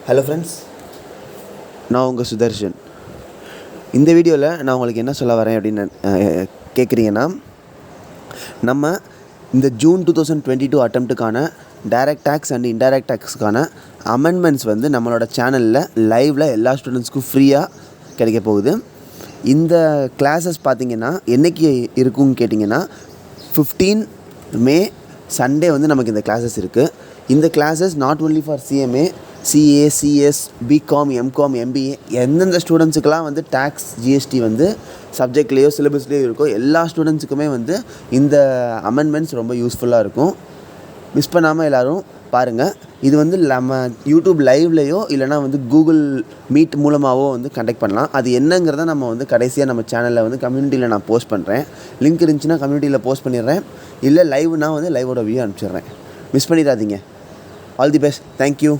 Hello friends, நான் உங்கள் சுதர்ஷன். இந்த வீடியோவில் நான் உங்களுக்கு என்ன சொல்ல வரேன் அப்படின்னு கேட்குறீங்கன்னா, நம்ம இந்த ஜூன் 2022 அட்டெம்ப்ட்டுக்கான டைரக்ட் டேக்ஸ் அண்ட் இன்டைரக்ட் டேக்ஸுக்கான அமெண்ட்மெண்ட்ஸ் வந்து நம்மளோட சேனலில் லைவில் எல்லா ஸ்டூடெண்ட்ஸ்க்கும் ஃப்ரீயாக கிடைக்க போகுது. இந்த கிளாஸஸ் பார்த்திங்கன்னா என்றைக்கு இருக்குன்னு கேட்டிங்கன்னா 15 மே சண்டே வந்து நமக்கு இந்த கிளாஸஸ் இருக்குது. இந்த classes not only for CMA, CA, CS, BCom, MCom, MBA எந்தெந்த ஸ்டூடெண்ட்ஸுக்கெலாம் வந்து டேக்ஸ், ஜிஎஸ்டி வந்து சப்ஜெக்ட்லேயோ சிலபஸ்லேயோ இருக்கோ எல்லா ஸ்டூடெண்ட்ஸுக்குமே வந்து இந்த அமெண்ட்மெண்ட்ஸ் ரொம்ப யூஸ்ஃபுல்லாக இருக்கும். மிஸ் பண்ணாமல் எல்லோரும் பாருங்கள். இது வந்து நம்ம யூடியூப் லைவ்லேயோ இல்லைனா வந்து கூகுள் மீட் மூலமாகவோ வந்து கண்டக்ட் பண்ணலாம். அது என்னங்கிறத நம்ம வந்து கடைசியாக நம்ம சேனலில் வந்து கம்யூனிட்டியில் நான் போஸ்ட் பண்ணுறேன். லிங்க் இருந்துச்சுன்னா கம்யூனிட்டியில் போஸ்ட் பண்ணிடுறேன். இல்லை லைவ்னா வந்து லைவோட வியூ அனுப்பிச்சிடுறேன். மிஸ் பண்ணிடாதீங்க. All the best. தேங்க்யூ.